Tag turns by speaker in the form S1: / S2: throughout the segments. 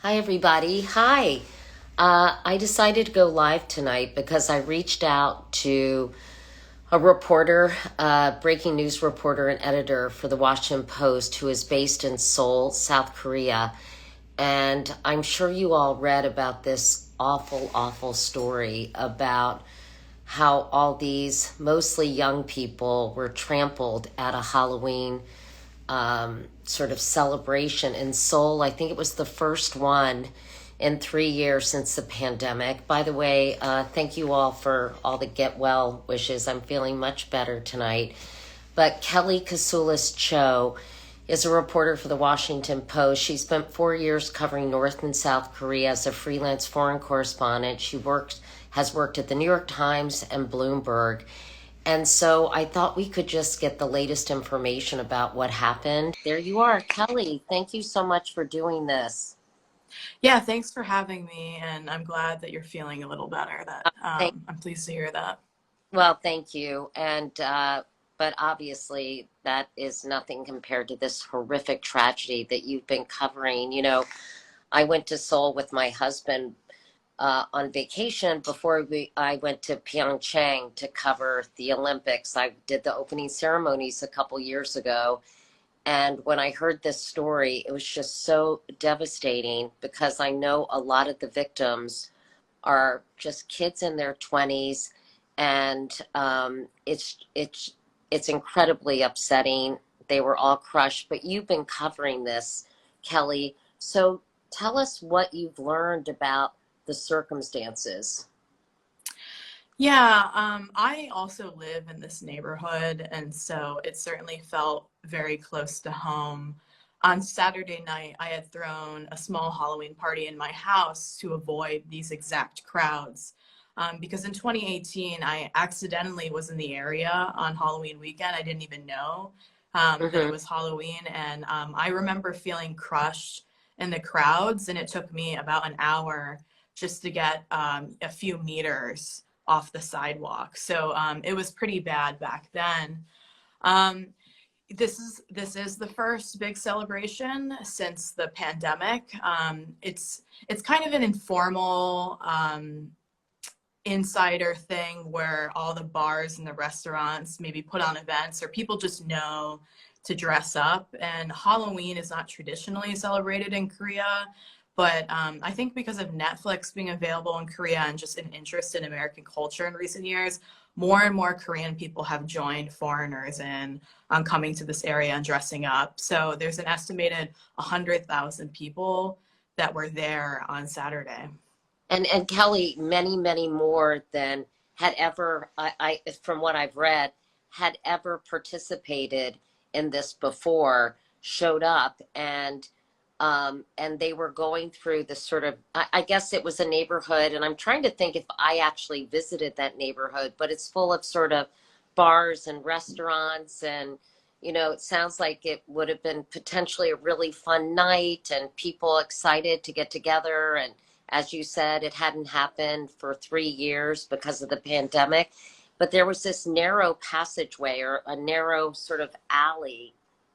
S1: Hi, everybody. Hi. I decided to go live tonight because I reached out to a reporter, breaking news reporter and editor for the Washington Post, who is based in Seoul, South Korea. And I'm sure you all read about this awful, awful story about how all these mostly young people were trampled at a Halloween sort of celebration in Seoul. I think it was the first one in 3 years since the pandemic. By the way, thank you all for all the get well wishes. I'm feeling much better tonight. But Kelly Kasulischo is a reporter for the Washington Post. She spent 4 years covering North and South Korea as a freelance foreign correspondent. Has worked at the New York Times and Bloomberg. And so I thought we could just get the latest information about what happened. There you are, Kelly. Thank you so much for doing this.
S2: Yeah, thanks for having me, and I'm glad that you're feeling a little better. That
S1: Thank,
S2: I'm pleased to hear that.
S1: well, thank you. But obviously that is nothing compared to this horrific tragedy that you've been covering. I went to Seoul with my husband on vacation before I went to Pyeongchang to cover the Olympics. I did the opening ceremonies a couple years ago. And when I heard this story, it was just so devastating because I know a lot of the victims are just kids in their 20s, and it's incredibly upsetting. They were all crushed, but you've been covering this, Kelly. So tell us what you've learned about the circumstances.
S2: Yeah, I also live in this neighborhood, and so it certainly felt very close to home. On Saturday night, I had thrown a small Halloween party in my house to avoid these exact crowds. Because in 2018, I accidentally was in the area on Halloween weekend. I didn't even know that it
S1: Hmm.
S2: was Halloween, and I remember feeling crushed in the crowds, and it took me about an hour just to get a few meters off the sidewalk. So it was pretty bad back then. Um, this is the first big celebration since the pandemic. It's kind of an informal insider thing where all the bars and the restaurants maybe put on events, or people just know to dress up. And Halloween is not traditionally celebrated in Korea, but I think because of Netflix being available in Korea and just an interest in American culture in recent years, more and more Korean people have joined foreigners in coming to this area and dressing up. So there's an estimated 100,000 people that were there on Saturday.
S1: And Kelly, many, many more than had ever, from what I've read, had ever participated in this before, showed up, and they were going through this sort of, I guess it was a neighborhood, and I'm trying to think if I actually visited that neighborhood, but it's full of sort of bars and restaurants, and it sounds like it would have been potentially a really fun night and people excited to get together. And as you said, it hadn't happened for 3 years because of the pandemic. But there was this narrow passageway or a narrow sort of alley.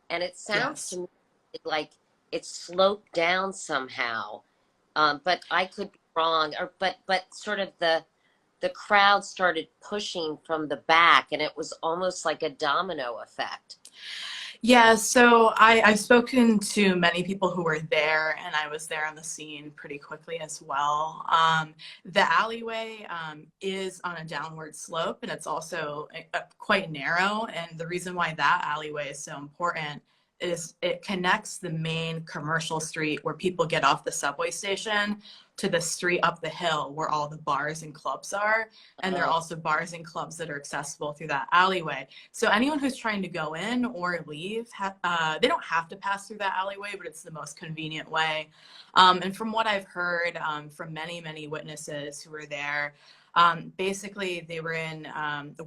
S1: And it sounds to
S2: Yes.
S1: me like it sloped down somehow. But I could be wrong. But sort of the crowd started pushing from the back, and it was almost like a domino effect.
S2: Yeah, so I've spoken to many people who were there, and I was there on the scene pretty quickly as well. The alleyway is on a downward slope, and it's also quite narrow. And the reason why that alleyway is so important is it connects the main commercial street where people get off the subway station to the street up the hill where all the bars and clubs are. And there are
S1: Oh,
S2: also bars and clubs that are accessible through that alleyway. So anyone who's trying to go in or leave, they don't have to pass through that alleyway, but it's the most convenient way. And from what I've heard from many, many witnesses who were there, basically they were in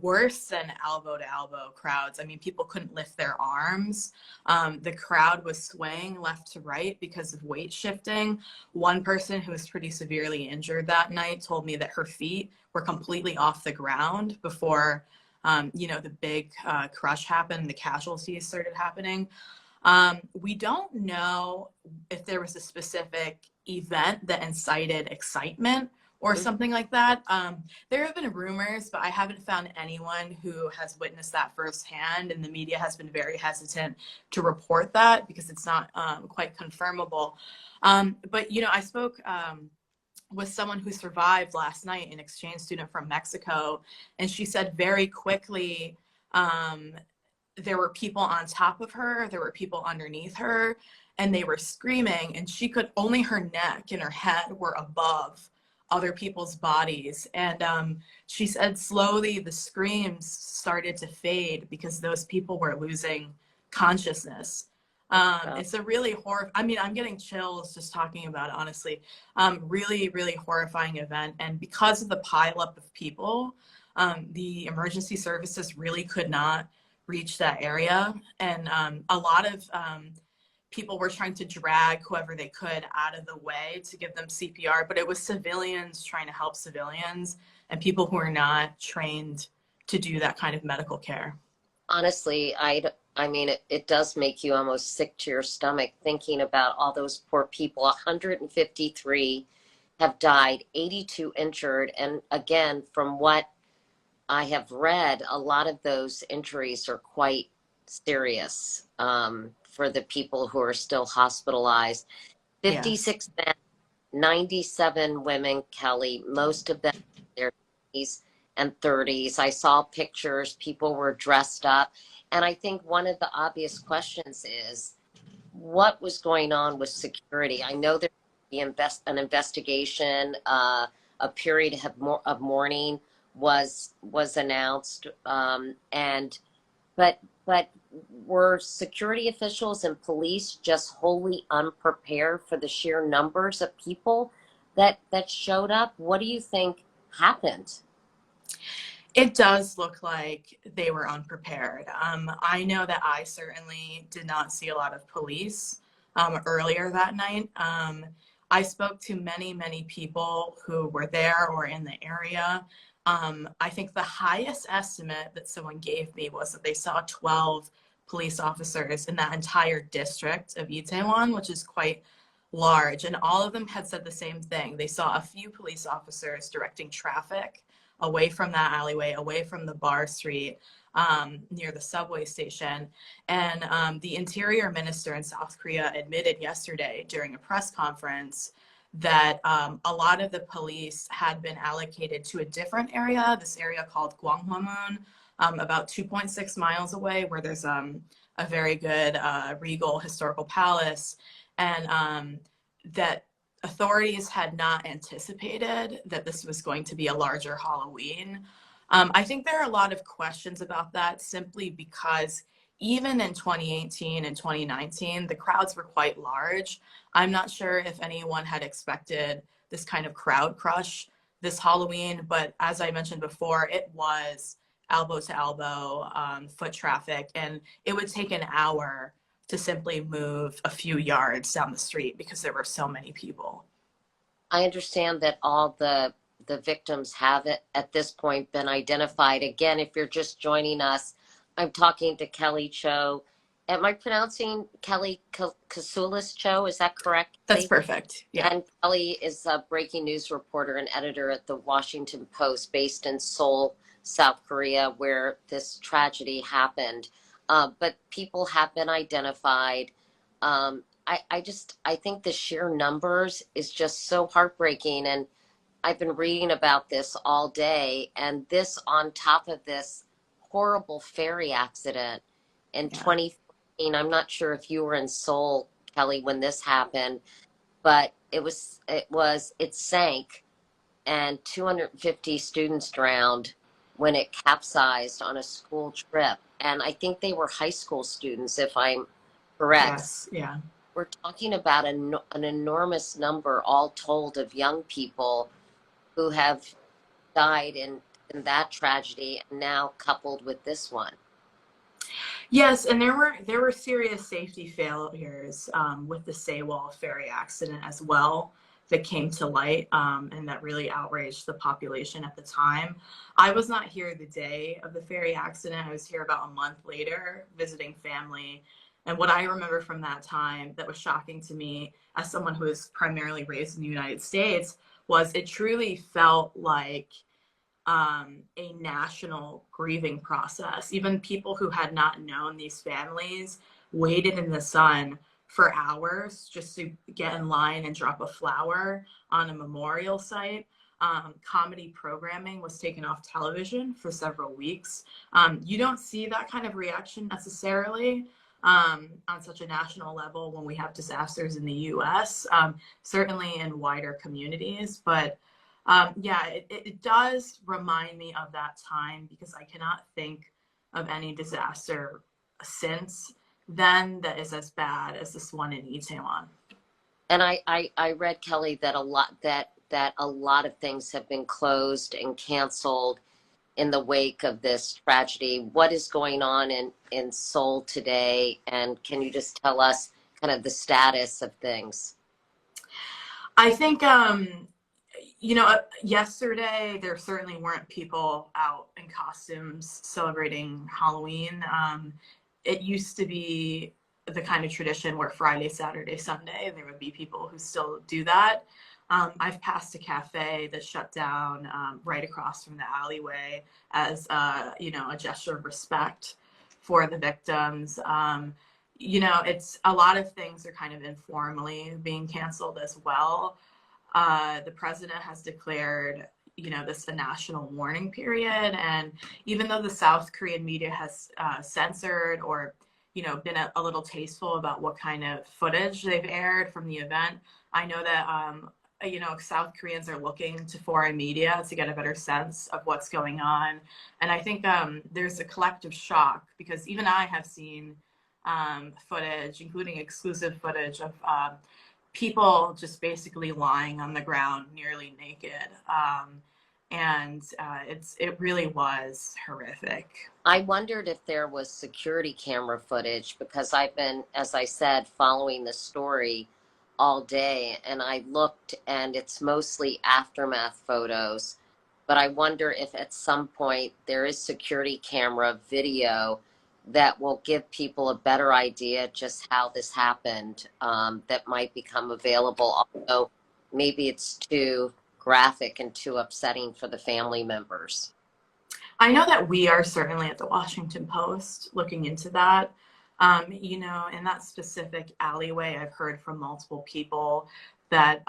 S2: worse than elbow to elbow crowds. I mean, people couldn't lift their arms. The crowd was swaying left to right because of weight shifting. One person who was pretty severely injured that night told me that her feet were completely off the ground before, the big crush happened, the casualties started happening. We don't know if there was a specific event that incited excitement or
S1: Mm.
S2: something like that. There have been rumors, but I haven't found anyone who has witnessed that firsthand, and the media has been very hesitant to report that because it's not quite confirmable. But, I spoke with someone who survived last night, an exchange student from Mexico, and she said very quickly, there were people on top of her, there were people underneath her, and they were screaming, and she could only her neck and her head were above other people's bodies. And she said slowly the screams started to fade because those people were losing consciousness.
S1: Wow.
S2: It's a really I mean, I'm getting chills just talking about it, honestly. Really, really horrifying event. And because of the pileup of people, the emergency services really could not reach that area. And a lot of people were trying to drag whoever they could out of the way to give them CPR, but it was civilians trying to help civilians and people who are not trained to do that kind of medical care.
S1: Honestly, I mean, it does make you almost sick to your stomach thinking about all those poor people. 153 have died, 82 injured. And again, from what I have read, a lot of those injuries are quite serious for the people who are still hospitalized.
S2: Yes.
S1: 56 men, 97 women, Kelly, most of them in their 20s and 30s. I saw pictures, people were dressed up. And I think one of the obvious questions is what was going on with security? I know an investigation, a period of mourning was announced, and but were security officials and police just wholly unprepared for the sheer numbers of people that showed up? What do you think happened?
S2: It does look like they were unprepared. I know that I certainly did not see a lot of police earlier that night. I spoke to many, many people who were there or in the area. I think the highest estimate that someone gave me was that they saw 12 police officers in that entire district of Itaewon, which is quite large. And all of them had said the same thing. They saw a few police officers directing traffic away from that alleyway, away from the bar street, near the subway station. And the interior minister in South Korea admitted yesterday during a press conference that a lot of the police had been allocated to a different area, this area called Gwanghwamun, about 2.6 miles away, where there's a very good regal historical palace. And that authorities had not anticipated that this was going to be a larger Halloween. I think there are a lot of questions about that simply because even in 2018 and 2019, the crowds were quite large. I'm not sure if anyone had expected this kind of crowd crush this Halloween, but as I mentioned before, it was elbow to elbow foot traffic, and it would take an hour to simply move a few yards down the street because there were so many people.
S1: I understand that all the victims have at this point been identified. Again, if you're just joining us, I'm talking to Kelly Cho. Am I pronouncing Kelly Kasulischo? Is that correct,
S2: That's
S1: Kelly?
S2: perfect. Yeah.
S1: And Kelly is a breaking news reporter and editor at the Washington Post, based in Seoul, South Korea, where this tragedy happened. But people have been identified. I think the sheer numbers is just so heartbreaking. And I've been reading about this all day. And this on top of this horrible ferry accident in
S2: Yeah.
S1: 2014. I'm not sure if you were in Seoul, Kelly, when this happened, but it sank and 250 students drowned when it capsized on a school trip. And I think they were high school students, if I'm correct.
S2: Yes. Yeah.
S1: We're talking about an enormous number, all told, of young people who have died in that tragedy, and now coupled with this one.
S2: Yes, and there were serious safety failures with the Seoul ferry accident as well that came to light, and that really outraged the population at the time. I was not here the day of the ferry accident. I was here about a month later visiting family, And what I remember from that time that was shocking to me as someone who was primarily raised in the United States was it truly felt like a national grieving process. Even people who had not known these families waited in the sun for hours just to get in line and drop a flower on a memorial site. Comedy programming was taken off television for several weeks. You don't see that kind of reaction necessarily on such a national level when we have disasters in the US, certainly in wider communities. But yeah, it does remind me of that time because I cannot think of any disaster since then that is as bad as this one in Itaewon.
S1: And I read, Kelly, that a lot of things have been closed and canceled in the wake of this tragedy. What is going on in Seoul today? And can you just tell us kind of the status of things?
S2: I think, yesterday there certainly weren't people out in costumes celebrating Halloween. It used to be the kind of tradition where Friday, Saturday, Sunday, there would be people who still do that. I've passed a cafe that shut down right across from the alleyway as a gesture of respect for the victims. It's a lot of things are kind of informally being canceled as well. The president has declared, this a national mourning period. And even though the South Korean media has censored or, been a little tasteful about what kind of footage they've aired from the event, I know that, South Koreans are looking to foreign media to get a better sense of what's going on. And I think there's a collective shock because even I have seen footage, including exclusive footage of people just basically lying on the ground nearly naked. It really was horrific.
S1: I wondered if there was security camera footage because I've been, as I said, following the story all day, and I looked and it's mostly aftermath photos. But I wonder if at some point there is security camera video that will give people a better idea just how this happened, that might become available. Although maybe it's too graphic and too upsetting for the family members.
S2: I know that we are certainly at the Washington Post looking into that. In that specific alleyway, I've heard from multiple people that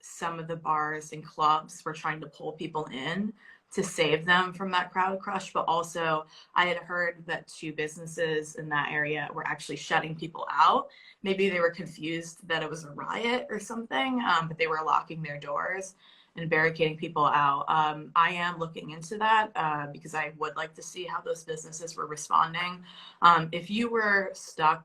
S2: some of the bars and clubs were trying to pull people in to save them from that crowd crush. But also, I had heard that two businesses in that area were actually shutting people out. Maybe they were confused that it was a riot or something, but they were locking their doors and barricading people out. I am looking into that because I would like to see how those businesses were responding. If you were stuck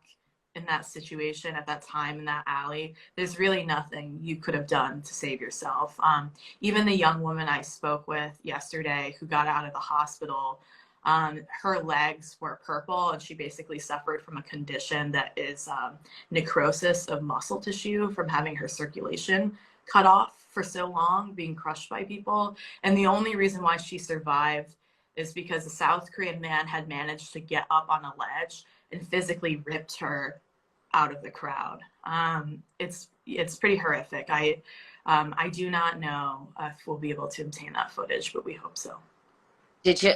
S2: in that situation at that time in that alley, there's really nothing you could have done to save yourself. Even the young woman I spoke with yesterday who got out of the hospital, her legs were purple and she basically suffered from a condition that is necrosis of muscle tissue from having her circulation cut off for so long, being crushed by people. And the only reason why she survived is because a South Korean man had managed to get up on a ledge and physically ripped her out of the crowd. It's pretty horrific. I do not know if we'll be able to obtain that footage, but we hope so.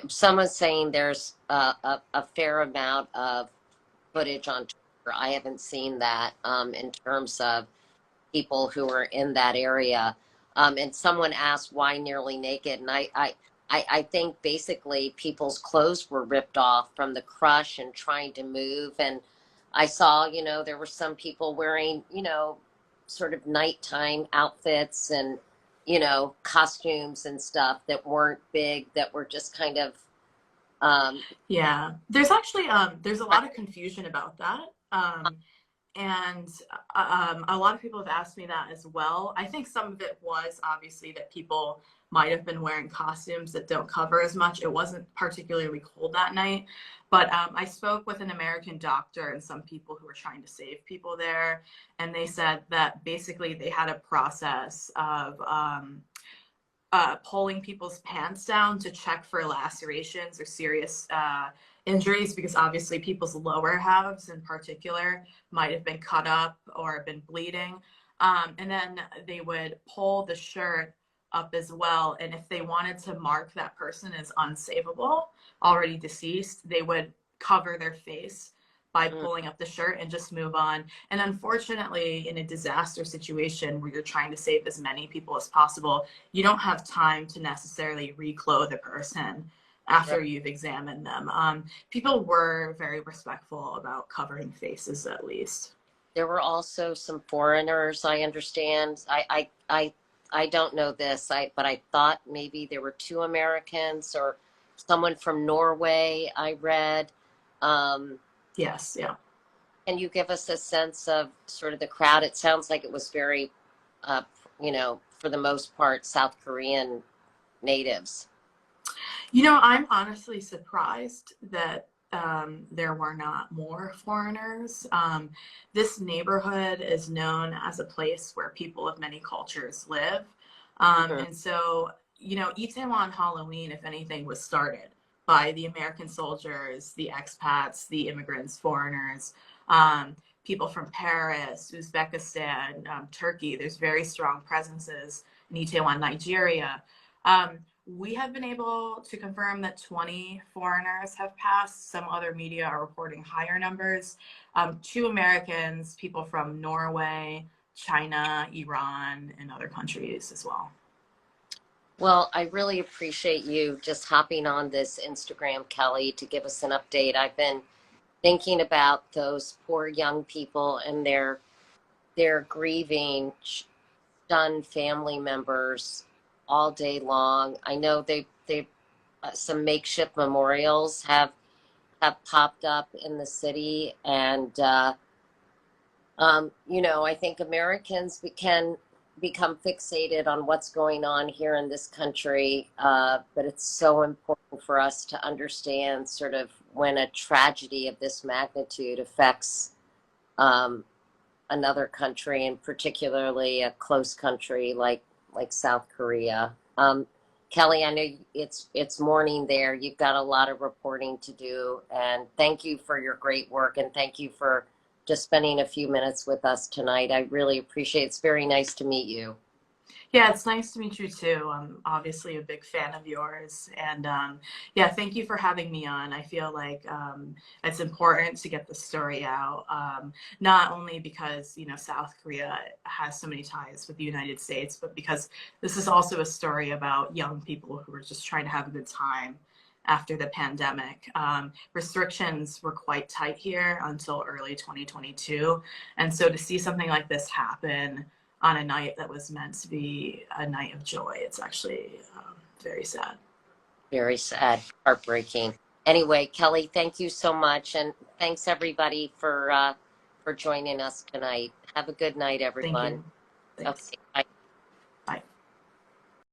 S1: Someone's saying there's a fair amount of footage on Twitter. I haven't seen that in terms of people who are in that area. And someone asked why nearly naked. And I think basically people's clothes were ripped off from the crush and trying to move. And I saw, there were some people wearing, sort of nighttime outfits and, costumes and stuff that weren't big, that were just kind of.
S2: Yeah, there's actually, there's a lot of confusion about that. And a lot of people have asked me that as well. I think some of it was obviously that people might have been wearing costumes that don't cover as much. It wasn't particularly cold that night. But I spoke with an American doctor and some people who were trying to save people there. And they said that basically they had a process of pulling people's pants down to check for lacerations or serious injuries because obviously people's lower halves in particular might have been cut up or been bleeding. And then they would pull the shirt up as well. And if they wanted to mark that person as unsavable, already deceased, they would cover their face by
S1: Mm.
S2: pulling up the shirt and just move on. And unfortunately, in a disaster situation where you're trying to save as many people as possible, you don't have time to necessarily reclothe a person
S1: Right.
S2: after you've examined them. People were very respectful about covering faces, at least.
S1: There were also some foreigners, I understand. I don't know this, but I thought maybe there were two Americans or someone from Norway, I read. Um,
S2: Yes, yeah.
S1: can you give us a sense of sort of the crowd? It sounds like it was very, uh, for the most part, South Korean natives.
S2: I'm honestly surprised that there were not more foreigners. This neighborhood is known as a place where people of many cultures live.
S1: Mhm.
S2: And so, Itaewon Halloween, if anything, was started by the American soldiers, the expats, the immigrants, foreigners, people from Paris, Uzbekistan, Turkey. There's very strong presences in Itaewon, Nigeria. We have been able to confirm that 20 foreigners have passed. Some other media are reporting higher numbers. Two Americans, people from Norway, China, Iran, and other countries as well.
S1: Well, I really appreciate you just hopping on this Instagram, Kelly, to give us an update. I've been thinking about those poor young people and their grieving stunned family members all day long. I know they some makeshift memorials have popped up in the city, and I think Americans can become fixated on what's going on here in this country, but it's so important for us to understand sort of when a tragedy of this magnitude affects um, another country, and particularly a close country like South Korea. Kelly, I know it's morning there. You've got a lot of reporting to do, and thank you for your great work, and thank you for just spending a few minutes with us tonight. I really appreciate it. It's very nice to meet you.
S2: Yeah, it's nice to meet you too. I'm obviously a big fan of yours. And yeah, thank you for having me on. I feel like it's important to get the story out, not only because, South Korea has so many ties with the United States, but because this is also a story about young people who are just trying to have a good time after the pandemic. Restrictions were quite tight here until early 2022. And so to see something like this happen on a night that was meant to be a night of joy. It's actually very sad.
S1: Very sad, heartbreaking. Anyway, Kelly, thank you so much, and thanks everybody for joining us tonight. Have a good night,
S2: Thank
S1: everyone.
S2: you. Thanks.
S1: Okay, bye.